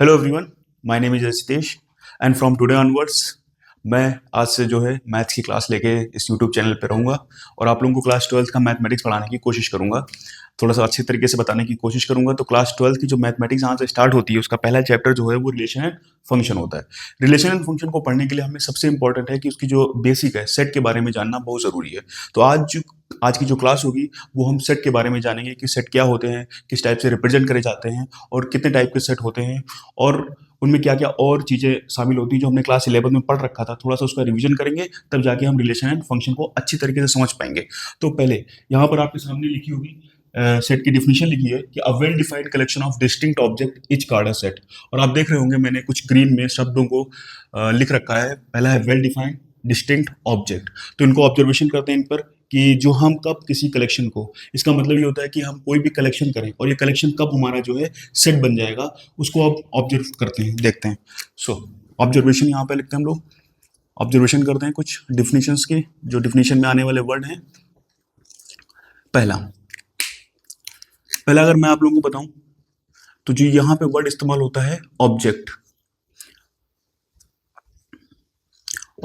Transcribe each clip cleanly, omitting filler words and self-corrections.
Hello everyone, my name is Ritesh and from today onwards मैं आज से जो है मैथ्स की क्लास लेके इस यूट्यूब चैनल पे रहूँगा और आप लोगों को क्लास 12th का मैथमेटिक्स पढ़ाने की कोशिश करूँगा। थोड़ा सा अच्छे तरीके से बताने की कोशिश करूँगा। तो क्लास 12th की जो मैथमेटिक्स यहाँ से स्टार्ट होती है उसका पहला चैप्टर जो है वो रिलेशन एंड फंक्शन होता है। रिलेशन एंड फंक्शन को पढ़ने के लिए हमें सबसे इंपॉर्टेंट है कि उसकी जो बेसिक है सेट के बारे में जानना बहुत ज़रूरी है। तो आज की जो क्लास होगी वो हम सेट के बारे में जानेंगे कि सेट क्या होते हैं, किस टाइप से रिप्रेजेंट करे जाते हैं और कितने टाइप के सेट होते हैं और उनमें क्या क्या और चीज़ें शामिल होती हैं जो हमने क्लास 11 में पढ़ रखा था। थोड़ा सा उसका रिवीजन करेंगे तब जाके हम रिलेशन एंड फंक्शन को अच्छी तरीके से समझ पाएंगे। तो पहले यहाँ पर आपके सामने लिखी होगी सेट की डिफिनेशन लिखी है कि a well defined collection of distinct object is called a set. और आप देख रहे होंगे मैंने कुछ ग्रीन में शब्दों को लिख रखा है। पहला है वेल डिफाइंड डिस्टिंक्ट ऑब्जेक्ट। तो इनको ऑब्जर्वेशन करते हैं इन पर कि जो हम कब किसी कलेक्शन को, इसका मतलब ये होता है कि हम कोई भी कलेक्शन करें और ये कलेक्शन कब हमारा जो है सेट बन जाएगा उसको आप ऑब्जर्व करते हैं, देखते हैं। सो ऑब्जर्वेशन यहाँ पे लिखते हैं हम लोग। ऑब्जर्वेशन करते हैं कुछ डिफिनेशंस के जो डिफिनेशन में आने वाले वर्ड हैं। पहला पहला अगर मैं आप लोगों को बताऊं तो जो यहाँ पे वर्ड इस्तेमाल होता है ऑब्जेक्ट।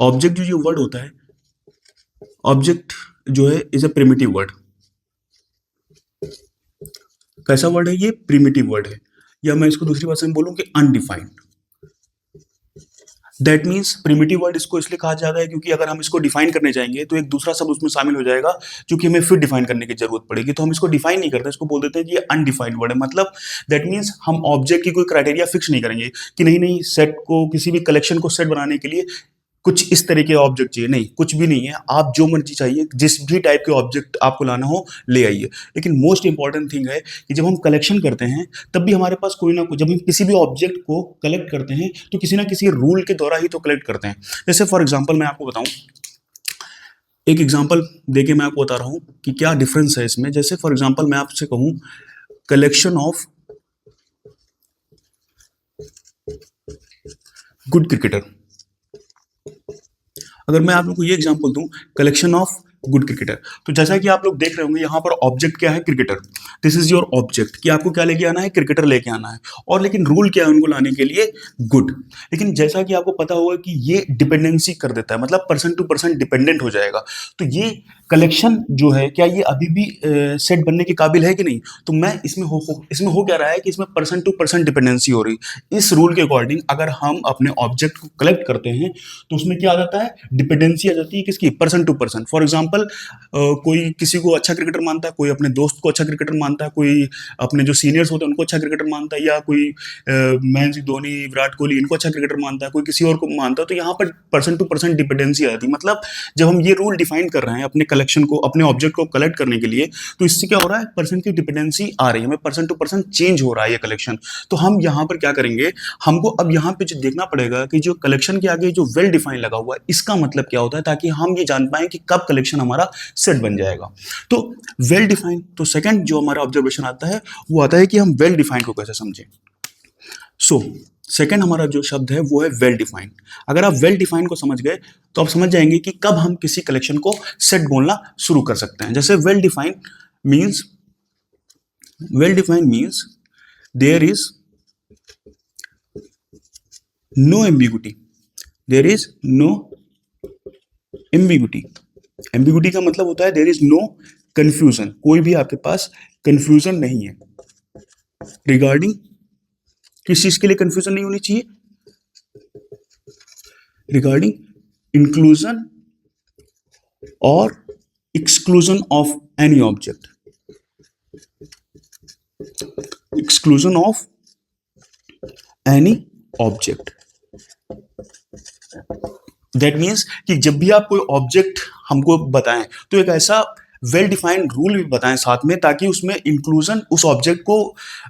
ऑब्जेक्ट जो वर्ड होता है, ऑब्जेक्ट जो है इज अ प्रिमिटिव वर्ड। कैसा वर्ड है ये? प्रिमिटिव वर्ड है, या मैं इसको दूसरी भाषा में बोलूं कि undefined. That means primitive word इसको इसलिए कहा जाता है क्योंकि अगर हम इसको डिफाइन करने जाएंगे तो एक दूसरा शब्द उसमें शामिल हो जाएगा जो कि हमें फिर डिफाइन करने की जरूरत पड़ेगी। तो हम इसको डिफाइन नहीं करते, इसको बोल देते हैं कि ये अनडिफाइंड वर्ड है। मतलब दैट मीन्स हम ऑब्जेक्ट की कोई क्राइटेरिया फिक्स नहीं करेंगे कि नहीं नहीं सेट को, किसी भी कलेक्शन को सेट बनाने के लिए कुछ इस तरह के ऑब्जेक्ट चाहिए। नहीं, कुछ भी नहीं है। आप जो मर्जी चाहिए, जिस भी टाइप के ऑब्जेक्ट आपको लाना हो ले आइए। लेकिन मोस्ट इंपॉर्टेंट थिंग है कि जब हम कलेक्शन करते हैं तब भी हमारे पास कोई ना कोई, जब हम किसी भी ऑब्जेक्ट को कलेक्ट करते हैं तो किसी ना किसी रूल के द्वारा ही तो कलेक्ट करते हैं। जैसे फॉर एग्जाम्पल मैं आपको बताऊं, एक एग्जाम्पल देके मैं आपको बता रहा हूं कि क्या डिफरेंस है इसमें। जैसे फॉर एग्जाम्पल मैं आपसे कहूं कलेक्शन ऑफ गुड क्रिकेटर। अगर मैं आप लोग को ये एग्जांपल दूं कलेक्शन ऑफ गुड क्रिकेटर, तो जैसा कि आप लोग देख रहे होंगे यहाँ पर ऑब्जेक्ट क्या है? Cricketer. This is your object कि आपको क्या लेके आना है? क्रिकेटर लेके आना है। और लेकिन रूल क्या है उनको लाने के लिए? गुड। लेकिन जैसा कि आपको पता होगा कि ये डिपेंडेंसी कर देता है, मतलब पर्सन टू पर्सन डिपेंडेंट हो जाएगा। तो ये कलेक्शन जो है क्या ये अभी भी सेट बनने के काबिल है कि नहीं? तो मैं इसमें हो क्या रहा है कि इसमें पर्सन टू पर्सन डिपेंडेंसी हो रही। इस रूल के अकॉर्डिंग अगर हम अपने ऑब्जेक्ट को कलेक्ट करते हैं तो उसमें क्या आ जाता है? डिपेंडेंसी आ जाती है किसकी? Person to person. For example कोई किसी को अच्छा क्रिकेटर मानता है, कोई अपने दोस्त को अच्छा क्रिकेटर मानता है, कोई अपने जो सीनियर्स होते हैं उनको अच्छा क्रिकेटर मानता है, या कोई महेंद्र सिंह धोनी, विराट कोहली इनको अच्छा क्रिकेटर मानता है, कोई किसी और को मानता है। तो यहाँ पर पर्सन टू पर्सन डिपेंडेंसी आ जाती है। मतलब जब हम ये रूल डिफाइन कर रहे हैं अपने कलेक्शन को, अपने ऑब्जेक्ट को कलेक्ट करने के लिए, तो इससे क्या हो रहा है? पर्सन की डिपेंडेंसी आ रही है, हमें पर्सन टू पर्सन चेंज हो रहा है ये कलेक्शन। तो हम यहाँ पर क्या करेंगे? हमको अब यहाँ पे जो देखना पड़ेगा कि जो कलेक्शन के आगे जो वेल डिफाइन लगा हुआ है इसका मतलब क्या होता है, ताकि हम ये जान पाए कि कब कलेक्शन हमारा सेट बन जाएगा। तो वेल डिफाइन, तो सेकंड जो हमारा ऑब्जर्वेशन आता है वो आता है कि हम वेल डिफाइन को कैसे समझें। सो सेकंड हमारा जो शब्द है वो है वेल डिफाइंड। अगर आप वेल डिफाइंड को समझ गए तो आप समझ जाएंगे कि कब हम किसी कलेक्शन को सेट बोलना शुरू कर सकते हैं। जैसे means well defined means there is no ambiguity. There is no ambiguity. Ambiguity का मतलब होता है देयर इज नो कंफ्यूजन। कोई भी आपके पास कंफ्यूजन नहीं है रिगार्डिंग, किस चीज के लिए कंफ्यूजन नहीं होनी चाहिए? रिगार्डिंग इंक्लूजन और exclusion of any object. Exclusion of any object. That means कि जब भी आप कोई ऑब्जेक्ट हमको बताएं तो एक ऐसा वेल डिफाइंड रूल भी बताएं साथ में, ताकि उसमें इंक्लूजन, उस ऑब्जेक्ट को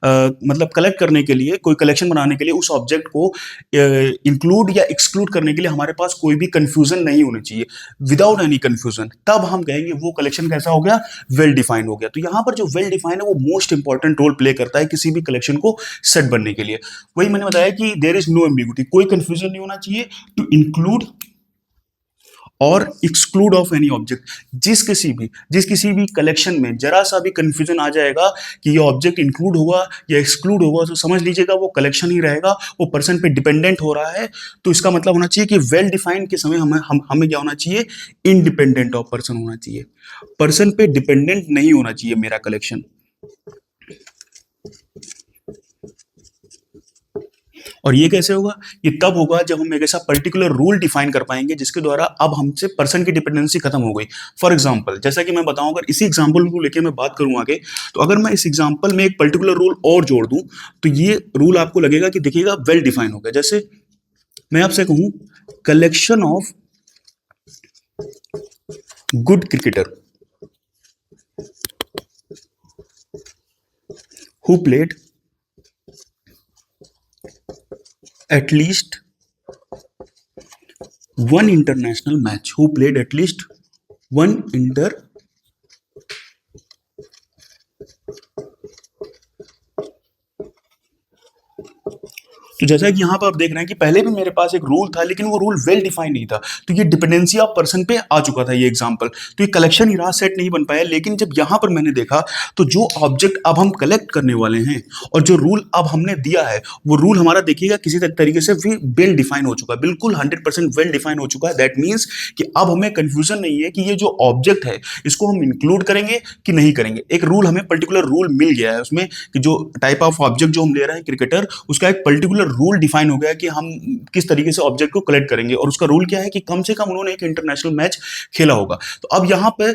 मतलब कलेक्ट करने के लिए, कोई कलेक्शन बनाने के लिए उस ऑब्जेक्ट को इंक्लूड या एक्सक्लूड करने के लिए हमारे पास कोई भी कंफ्यूजन नहीं होनी चाहिए, विदाउट एनी कंफ्यूजन। तब हम कहेंगे वो कलेक्शन कैसा हो गया? वेल डिफाइंड हो गया। तो यहाँ पर जो वेल डिफाइंड है वो मोस्ट इंपॉर्टेंट रोल प्ले करता है किसी भी कलेक्शन को सेट बनने के लिए। वही मैंने बताया कि देयर इज नो एम्बिगुइटी, कोई कंफ्यूजन नहीं होना चाहिए, टू इंक्लूड और एक्सक्लूड ऑफ एनी ऑब्जेक्ट। जिस किसी भी कलेक्शन में जरा सा भी कंफ्यूजन आ जाएगा कि ये ऑब्जेक्ट इंक्लूड होगा या एक्सक्लूड होगा, तो समझ लीजिएगा वो कलेक्शन ही रहेगा, वो पर्सन पे डिपेंडेंट हो रहा है। तो इसका मतलब होना चाहिए कि वेल डिफाइंड के समय हमें क्या होना चाहिए, इंडिपेंडेंट ऑफ पर्सन होना चाहिए, पर्सन पे डिपेंडेंट नहीं होना चाहिए मेरा कलेक्शन। और ये कैसे होगा, ये तब होगा जब हम एक ऐसा पर्टिकुलर रूल डिफाइन कर पाएंगे जिसके द्वारा अब हमसे पर्सन की डिपेंडेंसी खत्म हो गई। फॉर एग्जांपल, जैसा कि मैं बताऊं, अगर इसी एग्जांपल को लेके मैं बात करूं आगे, तो अगर मैं इस एग्जांपल में एक पर्टिकुलर रूल और जोड़ दूं, तो ये रूल आपको लगेगा कि देखिएगा वेल डिफाइन हो गया। जैसे मैं आपसे कहूं, collection of good cricketer who played at least one international match, who played at least one inter तो जैसा कि यहाँ पर आप देख रहे हैं कि पहले भी मेरे पास एक रूल था, लेकिन वो रूल वेल डिफाइन नहीं था, तो ये डिपेंडेंसी ऑफ पर्सन पे आ चुका था ये एग्जांपल, तो ये कलेक्शन ही रहा, सेट नहीं बन पाया। लेकिन जब यहाँ पर मैंने देखा, तो जो ऑब्जेक्ट अब हम कलेक्ट करने वाले हैं और जो रूल अब हमने दिया है, वो रूल हमारा देखिएगा किसी तरीके से भी वेल डिफाइन हो चुका है, बिल्कुल 100% वेल डिफाइन हो चुका है। दैट मीन्स कि अब हमें कंफ्यूजन नहीं है कि ये जो ऑब्जेक्ट है इसको हम इंक्लूड करेंगे कि नहीं करेंगे। एक रूल, हमें पर्टिकुलर रूल मिल गया है उसमें कि जो टाइप ऑफ ऑब्जेक्ट जो हम ले रहे हैं क्रिकेटर, उसका एक पर्टिकुलर रूल डिफाइन हो गया कि हम किस तरीके से ऑब्जेक्ट को कलेक्ट करेंगे, और उसका रूल क्या है कि कम से कम उन्होंने एक इंटरनेशनल मैच खेला होगा। तो अब यहाँ पे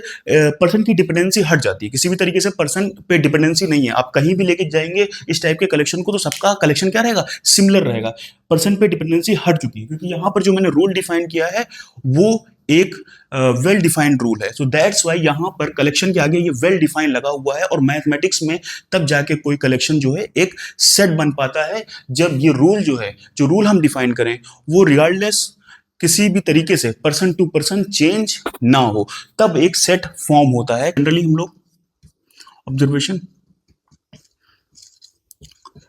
पर्सन की डिपेंडेंसी हट जाती है, किसी भी तरीके से पर्सन पे डिपेंडेंसी नहीं है। आप कहीं भी लेके जाएंगे इस टाइप के कलेक्शन को, तो सबका कलेक्शन क्या रहेगा, सिमिलर रहेगा, पर्सन पे डिपेंडेंसी हट चुकी है, क्योंकि यहाँ पर जो मैंने रूल डिफाइन किया है वो एक वेल डिफाइंड रूल है। सो दैट्स वाई यहाँ पर कलेक्शन के आगे ये वेल डिफाइन लगा हुआ है, और मैथमेटिक्स में तब जाके कोई कलेक्शन जो है एक सेट बन पाता है, जब ये रूल जो है, जो रूल हम डिफाइन करें, वो रिगार्डलेस किसी भी तरीके से पर्सन टू पर्सन चेंज ना हो, तब एक सेट फॉर्म होता है। जनरली हम लोग observation,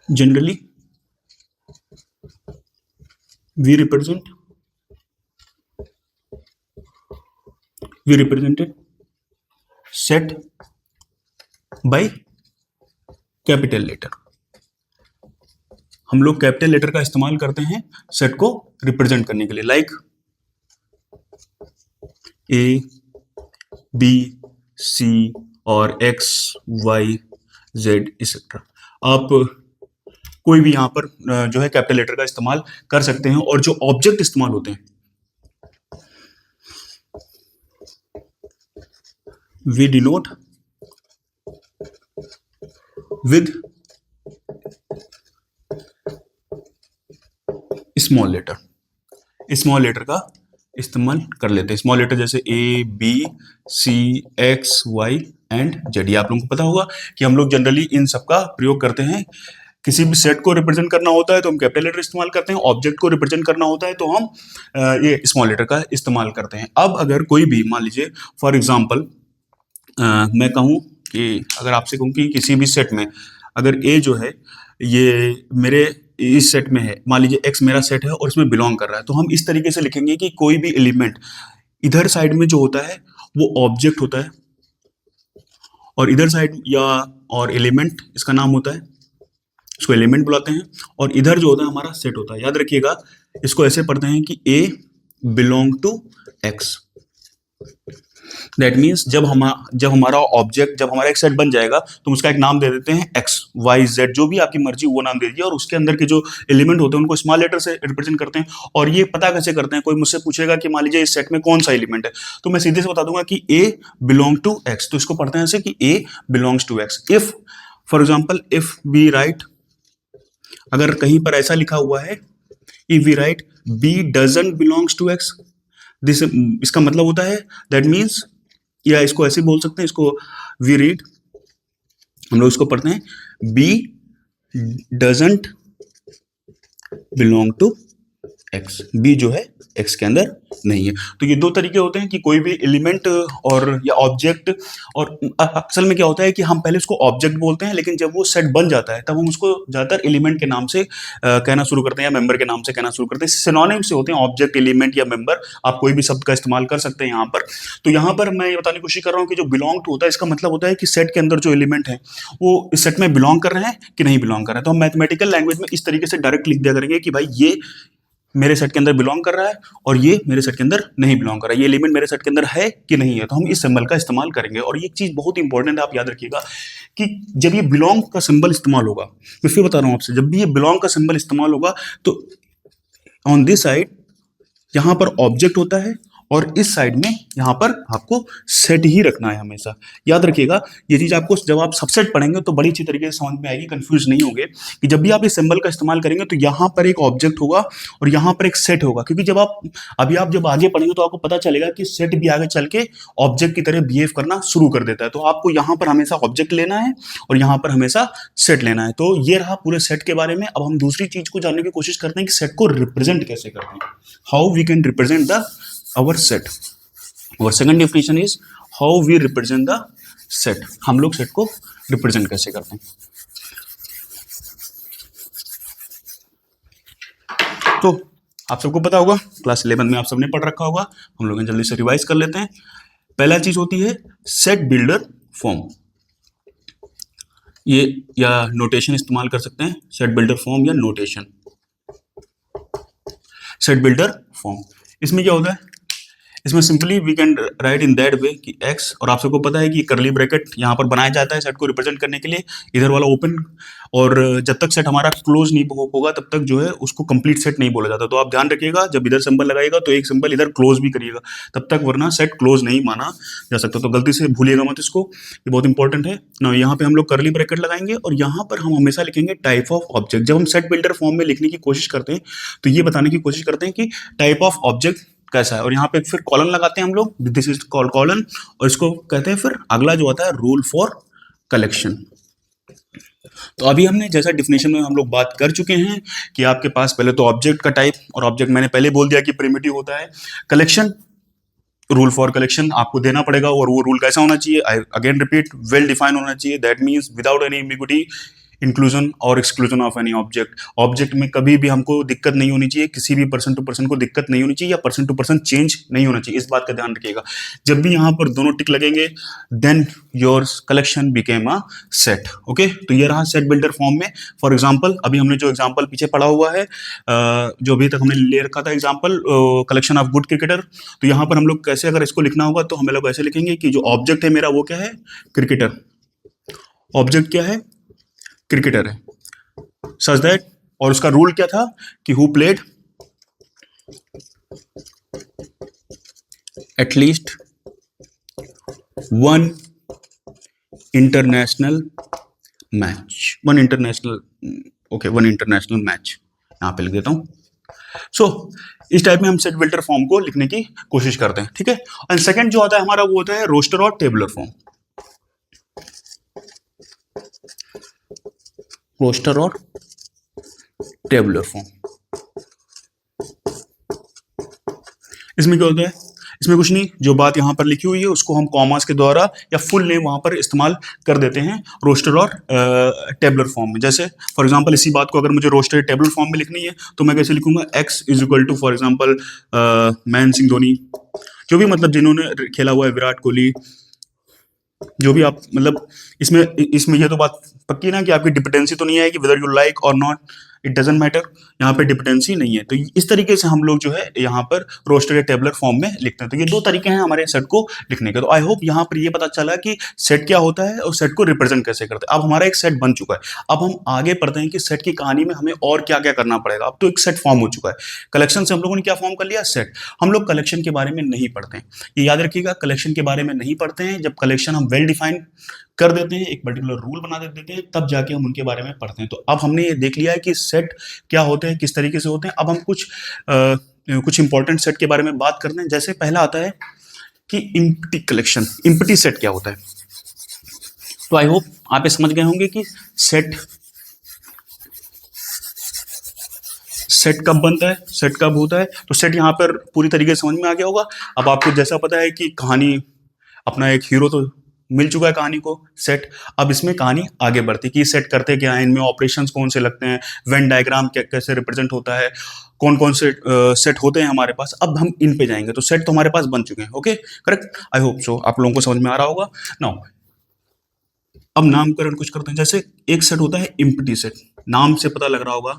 generally we represented set by capital letter. हम लोग कैपिटल लेटर का इस्तेमाल करते हैं सेट को रिप्रेजेंट करने के लिए, लाइक ए, बी, सी और एक्स, वाई, जेड एक्सेट्रा। आप कोई भी यहाँ पर जो है कैपिटल लेटर का इस्तेमाल कर सकते हैं। और जो ऑब्जेक्ट इस्तेमाल होते हैं, we denote with small letter. Small letter का इस्तेमाल कर लेते हैं, स्मॉल लेटर जैसे A, B, C, X, Y and Z. ये आप लोगों को पता होगा कि हम लोग जनरली इन सब का प्रयोग करते हैं। किसी भी सेट को रिप्रेजेंट करना होता है तो हम कैपिटल लेटर इस्तेमाल करते हैं, ऑब्जेक्ट को रिप्रेजेंट करना होता है तो हम ये स्मॉल लेटर का इस्तेमाल करते हैं। अब अगर कोई भी, मान लीजिए फॉर एग्जाम्पल, मैं कहूँ कि अगर आपसे कहूँ कि किसी भी सेट में अगर ए जो है ये मेरे इस सेट में है, मान लीजिए एक्स मेरा सेट है और इसमें बिलोंग कर रहा है, तो हम इस तरीके से लिखेंगे कि कोई भी एलिमेंट इधर साइड में जो होता है वो ऑब्जेक्ट होता है, और इधर साइड या और एलिमेंट इसका नाम होता है, इसको एलिमेंट बुलाते हैं, और इधर जो होता है हमारा सेट होता है। याद रखिएगा, इसको ऐसे पढ़ते हैं कि A belong to X. That means जब हमारा ऑब्जेक्ट, जब हमारा एक सेट बन जाएगा तो उसका एक नाम दे देते हैं एक्स, वाई, जेड, जो भी आपकी मर्जी वो नाम दे दीजिए, और उसके अंदर के जो एलिमेंट होते हैं उनको स्मॉल लेटर से रिप्रेजेंट करते हैं। और ये पता कैसे करते हैं, कोई मुझसे पूछेगा कि मान लीजिए इस सेट में कौन सा एलिमेंट है, तो मैं सीधे से बता दूंगा कि ए बिलोंग टू एक्स, तो इसको पढ़ते हैं ऐसे कि A belongs to X. If for example, if we write, अगर कहीं पर ऐसा लिखा हुआ है, if we write B doesn't belongs to X, this, इसका मतलब होता है, दैट मीन्स, या इसको ऐसे बोल सकते हैं, इसको वी रीड, हम लोग इसको पढ़ते हैं B doesn't belong to X. B जो है एक्स के अंदर नहीं है। तो ये दो तरीके होते हैं कि कोई भी एलिमेंट और या ऑब्जेक्ट, और असल में क्या होता है कि हम पहले उसको ऑब्जेक्ट बोलते हैं, लेकिन जब वो सेट बन जाता है तब हम उसको ज्यादातर एलिमेंट के नाम से कहना शुरू करते हैं या मेंबर के नाम से कहना शुरू करते हैं। सिनोनिम से होते हैं ऑब्जेक्ट, एलिमेंट या मेंबर, आप कोई भी शब्द का इस्तेमाल कर सकते हैं यहाँ पर। तो यहाँ पर मैं ये बताने की कोशिश कर रहा हूँ कि जो बिलोंग टू होता है, इसका मतलब होता है कि सेट के अंदर जो एलिमेंट है वो इस सेट में बिलोंग कर रहे हैं कि नहीं बिलोंग कर रहे हैं। तो हम मैथमेटिकल लैंग्वेज में इस तरीके से डायरेक्ट लिख दिया करेंगे कि भाई ये मेरे सेट के अंदर बिलोंग कर रहा है और ये मेरे सेट के अंदर नहीं बिलोंग कर रहा है, ये एलिमेंट मेरे सेट के अंदर है कि नहीं है। तो हम इस सिंबल का इस्तेमाल करेंगे। और ये चीज बहुत इंपॉर्टेंट है, आप याद रखिएगा कि जब ये बिलोंग का सिंबल इस्तेमाल होगा, मैं फिर बता रहा हूं आपसे, जब भी ये बिलोंग का सिंबल इस्तेमाल होगा तो ऑन दिस साइड यहां पर ऑब्जेक्ट होता है और इस साइड में यहां पर आपको सेट ही रखना है हमेशा। याद रखिएगा ये चीज आपको जब आप सबसेट पढ़ेंगे तो बड़ी अच्छी तरीके से समझ में आएगी, कंफ्यूज नहीं होंगे कि जब भी आप इस सिंबल का इस्तेमाल करेंगे तो यहां पर एक ऑब्जेक्ट होगा और यहां पर एक सेट होगा। क्योंकि जब आप जब आगे पढ़ेंगे तो आपको पता चलेगा कि सेट भी आगे चल के ऑब्जेक्ट की तरह बिहेव करना शुरू कर देता है। तो आपको यहां पर हमेशा ऑब्जेक्ट लेना है और यहां पर हमेशा सेट लेना है। तो ये रहा पूरे सेट के बारे में। अब हम दूसरी चीज को जानने की कोशिश करते हैं कि सेट को रिप्रेजेंट कैसे करते हैं, how we can represent the our set. Our second definition is how we represent the set. हम लोग सेट को रिप्रेजेंट कैसे करते हैं। तो आप सबको पता होगा, क्लास 11 में आप सबने पढ़ रखा होगा, हम लोग जल्दी से रिवाइज कर लेते हैं। पहला चीज होती है सेट बिल्डर फॉर्म। ये या नोटेशन इस्तेमाल कर सकते हैं, सेट बिल्डर फॉर्म या नोटेशन। सेट बिल्डर फॉर्म, इसमें क्या होता है, इसमें simply we can write in that way कि एक्स, और आप सबको पता है कि करली ब्रैकेट यहाँ पर बनाया जाता है सेट को रिप्रेजेंट करने के लिए, इधर वाला ओपन, और जब तक सेट हमारा क्लोज नहीं होगा तब तक जो है उसको कंप्लीट सेट नहीं बोला जाता। तो आप ध्यान रखिएगा जब इधर सिंबल लगाएगा तो एक सिंबल इधर क्लोज भी करिएगा तब तक, वरना सेट क्लोज नहीं माना जा सकता। तो गलती से भूलिएगा मत इसको, ये बहुत इंपॉर्टेंट है ना। यहाँ पे हम लोग करली ब्रैकेट लगाएंगे और यहाँ पर हम हमेशा लिखेंगे टाइप ऑफ ऑब्जेक्ट। जब हम सेट बिल्डर फॉर्म में लिखने की कोशिश करते हैं तो ये बताने की कोशिश करते हैं कि टाइप ऑफ ऑब्जेक्ट कैसा है, और यहाँ पे फिर कॉलन लगाते हैं हम लोग, दिस इज कॉल्ड कॉलन, और इसको कहते हैं फिर अगला जो आता है रूल फॉर कलेक्शन। तो अभी हमने जैसा डिफिनेशन में हम लोग बात कर चुके हैं कि आपके पास पहले तो ऑब्जेक्ट का टाइप, और ऑब्जेक्ट मैंने पहले बोल दिया कि प्रिमिटिव होता है। कलेक्शन, रूल फॉर कलेक्शन आपको देना पड़ेगा, और वो रूल कैसा होना चाहिए, I again repeat, well define होना चाहिए। That means without any ambiguity, inclusion और exclusion of any object. Object में कभी भी हमको दिक्कत नहीं होनी चाहिए, किसी भी पर्सन टू पर्सन को दिक्कत नहीं होनी चाहिए, या पर्सन टू पर्सन चेंज नहीं होना चाहिए, इस बात का ध्यान रखिएगा। जब भी यहाँ पर दोनों टिक लगेंगे then your collection became a set. Okay, तो ये रहा सेट बिल्डर फॉर्म में। फॉर एग्जाम्पल अभी हमने जो एग्जाम्पल पीछे पढ़ा हुआ है, जो अभी तक हमने ले रखा था example collection of good cricketer, तो यहाँ पर हम लोग कैसे अगर इसको लिखना होगा तो हम लोग ऐसे लिखेंगे कि जो ऑब्जेक्ट है मेरा वो क्या है, क्रिकेटर। ऑब्जेक्ट क्या है, क्रिकेटर है, सच दैट, और उसका रूल क्या था कि who played at least one international match, one international match, यहां पे लिख देता हूं। सो इस टाइप में हम सेट बिल्डर फॉर्म को लिखने की कोशिश करते हैं, ठीक है। और सेकंड जो आता है हमारा वो होता है रोस्टर और टेबुलर फॉर्म। रोस्टर और टेबुलर फॉर्म, इसमें क्या होता है, इसमें कुछ नहीं, जो बात यहां पर लिखी हुई है उसको हम कॉमास के द्वारा या फुल नेम वहां पर इस्तेमाल कर देते हैं रोस्टर और टेबुलर फॉर्म में। जैसे फॉर एग्जांपल इसी बात को अगर मुझे रोस्टर टेबुलर फॉर्म में लिखनी है तो मैं कैसे लिखूंगा, X is equal to for example Mahendra Singh Dhoni, जो भी मतलब जिन्होंने खेला हुआ है, विराट कोहली, जो भी आप मतलब इसमें ये तो बात पक्की ना कि आपकी डिपेंडेंसी तो नहीं आएगी, वेदर यू लाइक और नॉट, इट डजंट मैटर, यहाँ पे डिपेंडेंसी नहीं है। तो इस तरीके से हम लोग जो है यहाँ पर रोस्टर या टेबुलर फॉर्म में लिखते हैं। तो ये दो तरीके हैं हमारे सेट को लिखने के। तो आई होप यहाँ पर ये पता चला कि सेट क्या होता है और सेट को रिप्रेजेंट कैसे करते हैं। अब हमारा एक सेट बन चुका है, अब हम आगे पढ़ते हैं कि सेट की कहानी में हमें और क्या क्या करना पड़ेगा। अब तो एक सेट फॉर्म हो चुका है, कलेक्शन से हम लोगों ने क्या फॉर्म कर लिया, सेट। हम लोग कलेक्शन के बारे में नहीं पढ़ते हैं, ये याद रखिएगा, कलेक्शन के बारे में नहीं पढ़ते हैं। जब कलेक्शन हम वेल डिफाइन कर देते हैं, एक पर्टिकुलर रूल बना देते हैं, तब जाके हम उनके बारे में पढ़ते हैं। तो अब हमने ये देख लिया है कि सेट क्या होते हैं, किस तरीके से होते हैं। अब हम कुछ इंपॉर्टेंट सेट के बारे में बात करते हैं। जैसे पहला आता है कि इम्प्टी कलेक्शन, इम्प्टी सेट क्या होता है। तो आई होप आप ये समझ गए होंगे कि सेट कब बनता है, सेट कब होता है, तो सेट यहाँ पर पूरी तरीके से समझ में आ गया होगा। अब आपको जैसा पता है कि कहानी, अपना एक हीरो तो मिल चुका है कहानी को, सेट। अब इसमें कहानी आगे बढ़ती है कि सेट करते क्या है, इनमें ऑपरेशंस कौन से लगते हैं, वेन डायग्राम कैसे रिप्रेजेंट होता है, कौन कौन से सेट होते हैं हमारे पास। अब हम इन पे जाएंगे, तो सेट तो हमारे पास बन चुके हैं, okay correct, I hope so आप लोगों को समझ में आ रहा होगा। नाउ अब नामकरण कुछ करते हैं, जैसे एक सेट होता है इम्प्टी सेट, नाम से पता लग रहा होगा।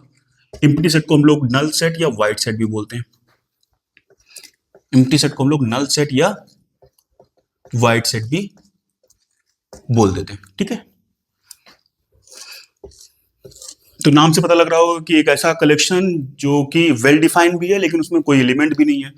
इम्प्टी सेट को हम लोग नल सेट या वाइड सेट भी बोलते हैं। इम्प्टी सेट को हम लोग नल सेट या वाइड सेट भी बोल देते हैं, ठीक है। तो नाम से पता लग रहा होगा कि एक ऐसा कलेक्शन जो कि वेल डिफाइंड भी है लेकिन उसमें कोई एलिमेंट भी नहीं है।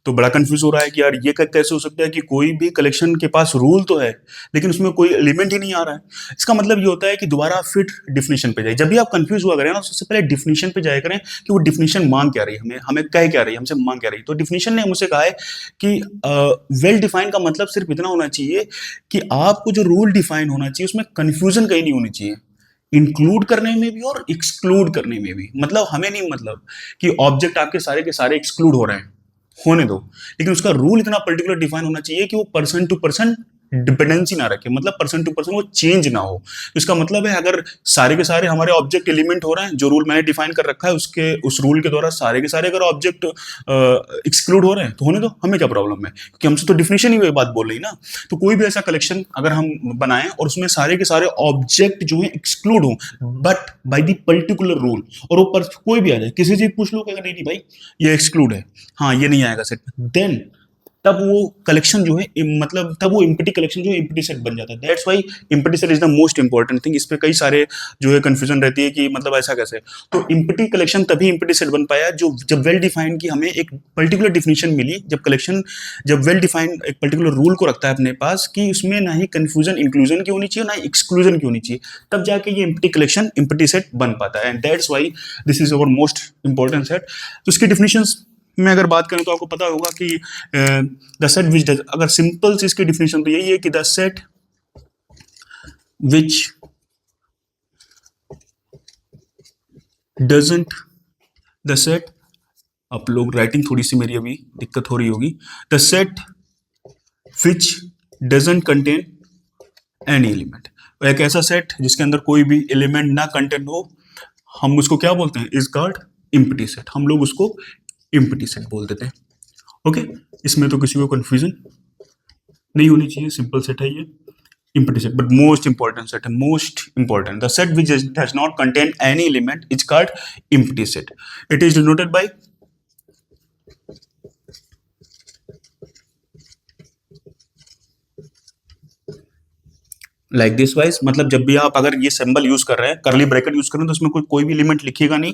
तो बड़ा कंफ्यूज हो रहा है कि यार ये कैसे हो सकता है कि कोई भी कलेक्शन के पास रूल तो है लेकिन उसमें कोई एलिमेंट ही नहीं आ रहा है। इसका मतलब ये होता है कि दोबारा फिर डिफिनेशन पे जाए। जब भी आप कंफ्यूज हुआ करें ना, सबसे पहले डिफिनेशन पे जाया करें कि वो डिफिनेशन मांग क्या रही है, हमें हमें कह क्या रही है, हमसे मांग क्या रही है। तो डिफिनेशन ने मुझसे कहा है कि वेल डिफाइंड का मतलब सिर्फ इतना होना चाहिए कि आपको जो रूल डिफाइन होना चाहिए उसमें कंफ्यूजन कहीं नहीं होनी चाहिए, इंक्लूड करने में भी और एक्सक्लूड करने में भी। मतलब हमें नहीं मतलब कि ऑब्जेक्ट आपके सारे के सारे एक्सक्लूड हो रहे हैं, होने दो, लेकिन उसका रूल इतना पर्टिकुलर डिफाइन होना चाहिए कि वो पर्सन टू पर्सन डिपेंडेंसी ना रखे, मतलब पर्सन टू पर्सन वो चेंज ना हो। तो इसका मतलब है अगर सारे के सारे हमारे ऑब्जेक्ट एलिमेंट हो रहे हैं, जो रूल मैंने डिफाइन कर रखा है उसके उस रूल के द्वारा सारे के सारे अगर ऑब्जेक्ट एक्सक्लूड हो रहे हैं तो होने दो, हमें क्या प्रॉब्लम है, क्योंकि हमसे तो डिफिनेशन ही वही बात बोल रही ना। तो कोई भी ऐसा कलेक्शन अगर हम बनाएं और उसमें सारे के सारे ऑब्जेक्ट जो है एक्सक्लूड हो but by the particular rule, और वो कोई भी आ जाए, किसी से पूछ लो कि नहीं नहीं भाई ये एक्सक्लूड है, हाँ ये नहीं आएगा सेट, देन तब वो कलेक्शन जो है मतलब तब वो इम्प्टी कलेक्शन जो है इम्प्टी सेट बन जाता है। That's why empty set is the most important thing. इस पे कई सारे जो है कंफ्यूजन रहती है कि मतलब ऐसा कैसे। तो इम्प्टी कलेक्शन तभी इम्प्टी सेट बन पाया जो जब वेल डिफाइंड की हमें एक पर्टिकुलर डिफिनेशन मिली, जब कलेक्शन जब वेल डिफाइंड एक पर्टिकुलर रूल को रखता है अपने पास कि उसमें ना ही कंफ्यूजन इंक्लूजन की होनी चाहिए ना ही एक्सक्लूजन की होनी चाहिए, तब जाके ये इम्प्टी कलेक्शन इम्प्टी सेट बन पाता है। And that's why this is our most important set. तो इसकी डिफिनेशंस में अगर बात करें तो आपको पता होगा कि द सेट विच डज, अगर सिंपल सी इसकी डिफिनेशन तो यही है कि the set which doesn't, the set, आप लोग राइटिंग थोड़ी सी मेरी अभी दिक्कत हो रही होगी, the set which doesn't contain any element, एक ऐसा सेट जिसके अंदर कोई भी एलिमेंट ना कंटेन हो, हम उसको क्या बोलते हैं, इज कॉल्ड इम्प्टी सेट। हम लोग उसको इम्प्टी सेट बोल देते हैं, ओके। इसमें तो किसी को कंफ्यूजन नहीं होनी चाहिए, सिंपल सेट है ये empty set, but most important set है, most important. The set which does not contain any element is called empty set. It is denoted by like this वाइज, मतलब जब भी आप अगर ये सिंबल यूज कर रहे हैं, करली ब्रैकेट यूज कर रहे हैं, तो उसमें कोई भी एलिमेंट लिखिएगा नहीं।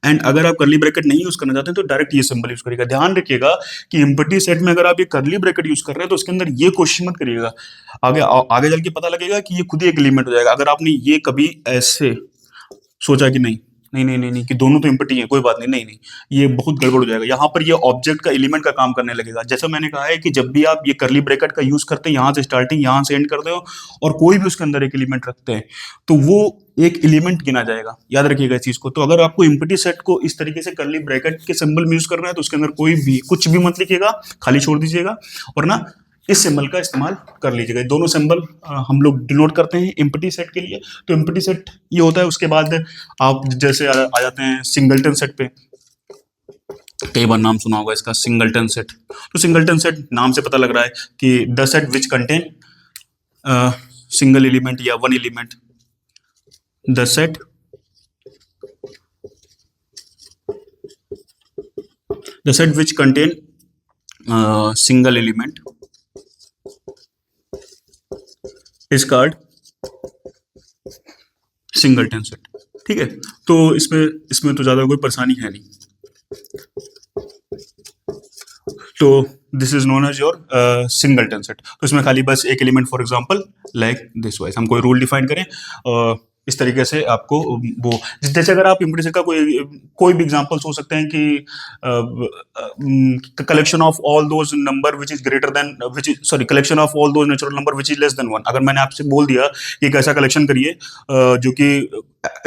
एंड अगर आप करली ब्रैकेट नहीं यूज करना चाहते हैं तो डायरेक्ट ये सिंबल यूज करिएगा। ध्यान रखिएगा कि इम्प्टी सेट में अगर आप ये करली ब्रैकेट यूज कर रहे हैं तो उसके अंदर ये क्वेश्चन मत करिएगा, आगे आगे चल के पता लगेगा कि ये खुद ही एक एलिमेंट हो जाएगा। अगर आपने ये कभी ऐसे सोचा कि नहीं नहीं नहीं नहीं नहीं कि दोनों तो इम्प्टी है, कोई बात नहीं, नहीं नहीं, ये बहुत गड़बड़ हो जाएगा। यहाँ पर ये ऑब्जेक्ट का एलिमेंट का काम करने लगेगा। जैसा मैंने कहा है कि जब भी आप ये करली ब्रैकेट का यूज करते हैं, यहाँ से स्टार्टिंग यहाँ से एंड करते हो और कोई भी उसके अंदर एक एलिमेंट रखते हैं तो वो एक एलिमेंट गिना जाएगा, याद रखिएगा इस चीज को। तो अगर आपको इम्प्टी सेट को इस तरीके से करली ब्रैकेट के सिंबल में यूज करना है तो उसके अंदर कोई भी कुछ भी मत लिखिएगा, खाली छोड़ दीजिएगा और ना इस सिंबल का इस्तेमाल कर लीजिएगा। दोनों सिंबल हम लोग डिनोट करते हैं इम्प्टी सेट के लिए। तो इम्प्टी सेट ये होता है। उसके बाद आप जैसे आ जाते हैं सिंगलटन सेट पे, कई बार नाम सुना होगा इसका, सिंगलटन सेट। तो सिंगलटन सेट नाम से पता लग रहा है कि the set which contain single element या one element, the set which contain single element is called singleton set, ठीक है। तो इसमें तो ज्यादा कोई परेशानी है नहीं। तो this is known as your singleton set. तो इसमें खाली बस एक element, for example like this wise, हम कोई रूल डिफाइन करें इस तरीके से आपको वो, जैसे अगर आप इम्प्लिसिट का कोई भी एग्जांपल्स हो सकते हैं कि collection of all those number which is greater than which is sorry collection of all those natural number which is less than 1। अगर मैंने आपसे बोल दिया कि एक ऐसा कलेक्शन करिए जो कि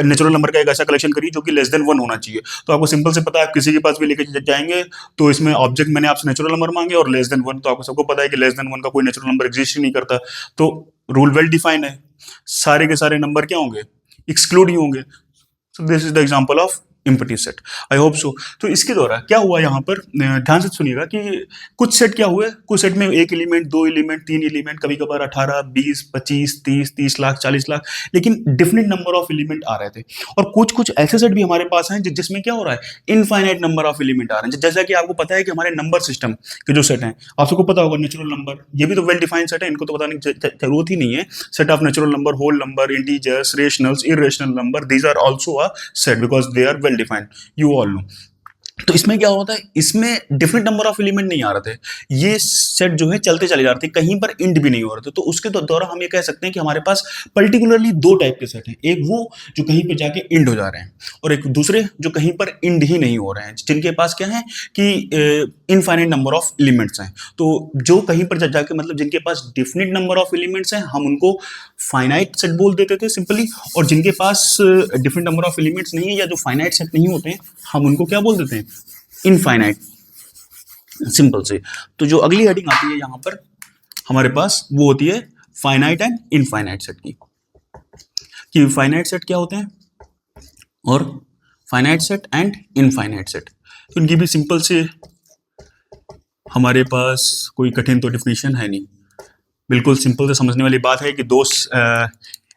नेचुरल नंबर का एक ऐसा कलेक्शन करिए जो कि लेस देन 1 होना चाहिए, तो आपको सिंपल से पता है, आप किसी के पास भी लेके जाएंगे तो इसमें ऑब्जेक्ट मैंने आपसे नेचुरल नंबर मांगे और लेस देन 1, तो आपको सबको पता है कि लेस देन 1 का कोई नेचुरल नंबर एग्जिस्ट ही नहीं करता। तो रूल वेल डिफाइन है, सारे के सारे नंबर क्या होंगे, एक्सक्लूड ही होंगे। So this is the example of empty set. I hope so. तो इसके द्वारा क्या हुआ यहाँ पर, ध्यान से सुनिएगा कि कुछ सेट क्या हुए, कुछ सेट में एक एलिमेंट, दो एलिमेंट, तीन एलिमेंट, कभी कभार 18, 20, 25, 30, 30 लाख, 40 लाख, लेकिन डिफरेंट नंबर ऑफ एलिमेंट आ रहे थे। और कुछ कुछ ऐसे सेट भी हमारे पास हैं जिसमें क्या हो रहा है, इनफाइनाइट नंबर ऑफ एलिमेंट आ रहे हैं। जैसा कि आपको पता है कि हमारे नंबर सिस्टम के जो सेट हैं, आप सबको पता होगा नेचुरल नंबर, ये भी तो वेल डिफाइंड सेट है, इनको तो बताने की जरूरत ही नहीं है। Set of natural number, whole number, integers, rationals, irrational number, these are also a set because they are well defined, you all know. तो इसमें क्या होता है, इसमें डिफरेंट नंबर ऑफ एलिमेंट नहीं आ रहे थे, ये सेट जो है चलते चले जा रहे थे, कहीं पर इंड भी नहीं हो रहे थे। तो उसके द्वारा हम ये कह सकते हैं कि हमारे पास पर्टिकुलरली दो टाइप के सेट हैं, एक वो जो कहीं पे जाके इंड हो जा रहे हैं, और एक दूसरे जो कहीं पर इंड ही नहीं हो रहे हैं, जिनके पास क्या है कि इनफाइनाइट नंबर ऑफ एलिमेंट्स हैं। तो जो कहीं पर जाके मतलब जिनके पास डिफिनिट नंबर ऑफ एलिमेंट्स हैं, हम उनको फाइनाइट सेट बोल देते थे सिंपली, और जिनके पास डिफरेंट नंबर ऑफ एलिमेंट्स नहीं है या जो फाइनाइट सेट नहीं होते हैं, हम उनको क्या बोल देते हैं, इनफाइनाइट, सिंपल से। तो जो अगली हेडिंग आती है यहाँ पर हमारे पास वो होती है फाइनाइट एंड इनफाइनाइट सेट की, कि फाइनाइट सेट क्या होते हैं और finite set and infinite set. तो इनकी भी सिंपल से हमारे पास कोई कठिन तो डिफिनेशन है नहीं, बिल्कुल सिंपल से समझने वाली बात है कि दो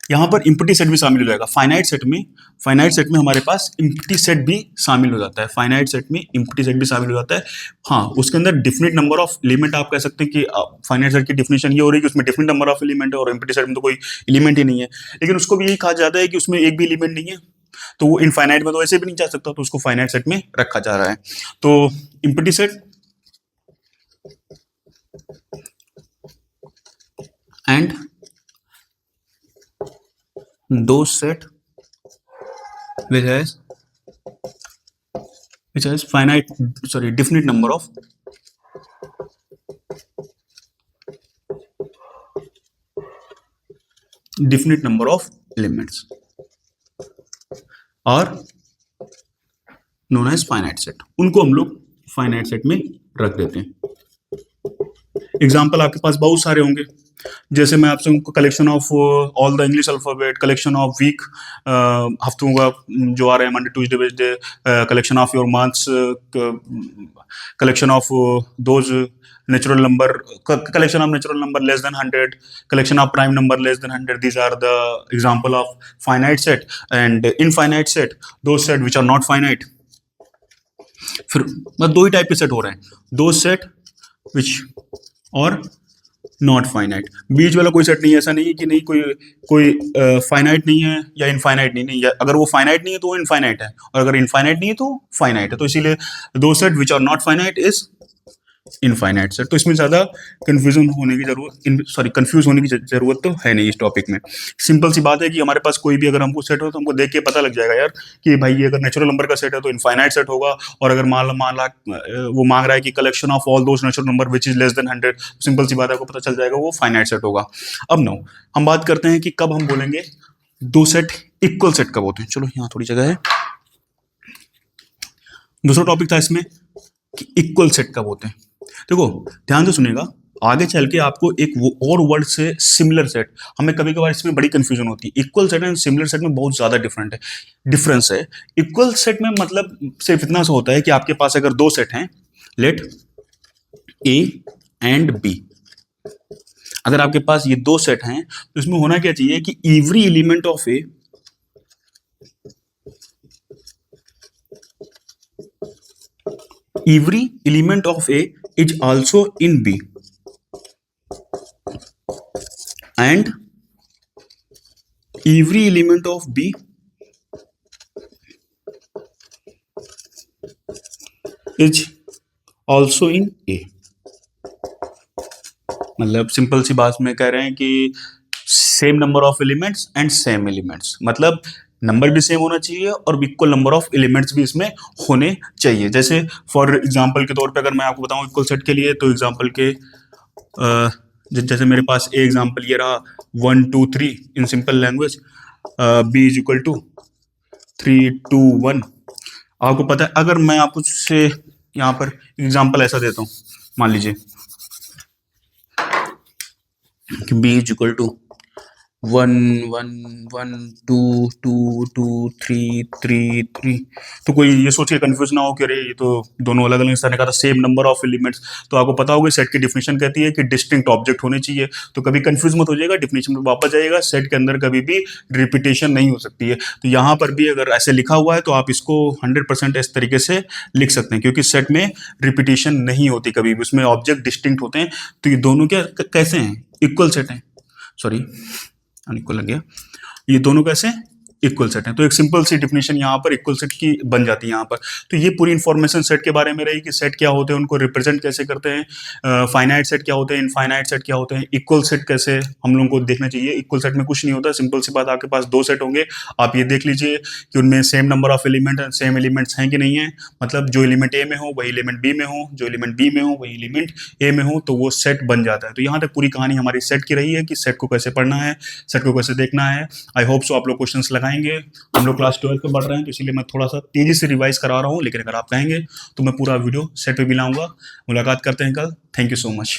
यहाँ पर इम्पटी सेट भी शामिल हो जाएगा। फाइनाइट सेट में हमारे पास इम्पटी सेट भी शामिल हो जाता है, फाइनाइट सेट में इम्पटी सेट भी शामिल हो जाता है। हाँ, उसके अंदर डिफिनिट नंबर ऑफ एलिमेंट, आप कह सकते हैं कि फाइनाइट सेट की डिफिनेशन ये हो रही है कि उसमें डिफिनिट नंबर ऑफ एलिमेंट है, और इम्पटी सेट में तो कोई एलिमेंट ही नहीं है, लेकिन उसको भी यही कहा जाता है कि उसमें एक भी एलिमेंट नहीं है, तो वो इनफाइनाइट में तो ऐसे भी नहीं जा सकता, तो उसको फाइनाइट सेट में रखा जा रहा है। तो empty set and those set which has definite number of elements are known as finite set। उनको हम लोग फाइनाइट सेट में रख देते हैं। एग्जाम्पल आपके पास बहुत सारे होंगे, जैसे मैं आपसे collection of all the English alphabet, collection of week, हफ्तों का जो आ रहे हैं, Monday Tuesday Wednesday, collection of your months, collection of those natural number, collection of natural number less than 100, collection of prime number less than 100, these are the example of finite set and infinite set, those set which are not finite। फिर मतलब दो ही type के set हो रहे हैं, दो set विच और not finite. बीच वाला कोई सेट नहीं है, ऐसा नहीं है कि नहीं कोई फाइनाइट नहीं है या इनफाइनाइट नहीं है, अगर वो फाइनाइट नहीं है तो वो इनफाइनाइट है, और अगर इनफाइनाइट नहीं है तो फाइनाइट है। तो इसीलिए दो set which are not finite is infinite set. तो इसमें ज्यादा कंफ्यूज होने की जरूरत तो है नहीं इस टॉपिक में। सिंपल सी बात है कि हमारे पास कोई भी अगर हमको सेट हो तो हमको देख के पता लग जाएगा यार कि भाई ये अगर नेचुरल नंबर का सेट है तो इनफाइनाइट सेट होगा, और अगर मान ला वो मांग रहा है कि collection of all those natural number which is less than 100, simple सी बात है, आपको पता चल जाएगा वो फाइनाइट सेट होगा। अब नो हम बात करते हैं कि कब हम बोलेंगे दो सेट इक्वल सेट कब होते हैं। चलो यहाँ थोड़ी जगह है, दूसरा टॉपिक था इसमें कि इक्वल सेट कब होते हैं। देखो ध्यान से सुनिएगा, आगे चल के आपको एक और वर्ड से सिमिलर सेट, हमें कभी कभार इसमें बड़ी कंफ्यूजन होती है। Equal set and similar set में बहुत ज्यादा डिफरेंस है। इक्वल सेट में मतलब सिर्फ इतना सा होता है कि आपके पास अगर दो सेट हैं, लेट ए एंड बी, अगर आपके पास ये दो सेट हैं तो इसमें होना क्या चाहिए कि every element of A is also in B and every element of B is also in A। मतलब सिंपल सी बात में कह रहे हैं कि same number of elements and same elements, मतलब नंबर भी सेम होना चाहिए और इक्वल नंबर ऑफ एलिमेंट्स भी इसमें होने चाहिए। जैसे फॉर एग्जांपल के तौर पे अगर मैं आपको बताऊं इक्वल सेट के लिए, तो एग्जांपल के जैसे मेरे पास ए एग्जांपल ये रहा 1 2 3 in simple language, B is equal to 3 2 1। आपको पता है अगर मैं आपको से यहाँ पर एग्जांपल ऐसा देता हूँ, मान लीजिए कि बी इज इक्वल टू 1 1 1 2 2 2 3 3 3, तो कोई ये सोच के कंफ्यूज ना हो कि अरे ये तो दोनों अलग अलग इंसान ने कहा था सेम नंबर ऑफ एलिमेंट्स। तो आपको पता होगा सेट की डिफिनेशन कहती है कि डिस्टिंक्ट ऑब्जेक्ट होने चाहिए, तो कभी कंफ्यूज मत हो जाएगा, डिफिनेशन में वापस जाएगा, सेट के अंदर कभी भी रिपीटेशन नहीं हो सकती है। तो यहाँ पर भी अगर ऐसे लिखा हुआ है तो आप इसको 100% इस तरीके से लिख सकते हैं, क्योंकि सेट में रिपीटेशन नहीं होती कभी भी, उसमें ऑब्जेक्ट डिस्टिंक्ट होते हैं। तो ये दोनों क्या कैसे हैं, इक्वल सेट हैं, सॉरी अनइक्वल लग गया, ये दोनों कैसे इक्वल सेट है। तो एक सिंपल सी डिफिनेशन यहाँ पर इक्वल सेट की बन जाती है यहाँ पर। तो ये पूरी इन्फॉर्मेशन सेट के बारे में रही कि सेट क्या होते हैं, उनको रिप्रेजेंट कैसे करते हैं, फाइनाइट सेट क्या होते हैं, इनफाइनाइट सेट क्या होते हैं, इक्वल सेट कैसे हम लोगों को देखना चाहिए। इक्वल सेट में कुछ नहीं होता, सिंपल सी बात, आपके पास दो सेट होंगे, आप ये देख लीजिए कि उनमें same number of element and same elements हैं कि नहीं है, मतलब जो एलिमेंट ए में हो वही एलिमेंट बी में हो, जो एलिमेंट बी में हो वही एलिमेंट ए में हो, तो वो सेट बन जाता है। तो यहाँ तक पूरी कहानी हमारी सेट की रही है कि सेट को कैसे पढ़ना है, सेट को कैसे देखना है। आई होप सो आप लोग क्वेश्चंस लगाएंगे। हम लोग क्लास 12 में पढ़ रहे हैं तो इसीलिए मैं थोड़ा सा तेजी से रिवाइज करा रहा हूँ, लेकिन अगर आप कहेंगे तो मैं पूरा वीडियो सेट पे भी लाऊंगा। मुलाकात करते हैं कल। Thank you so much.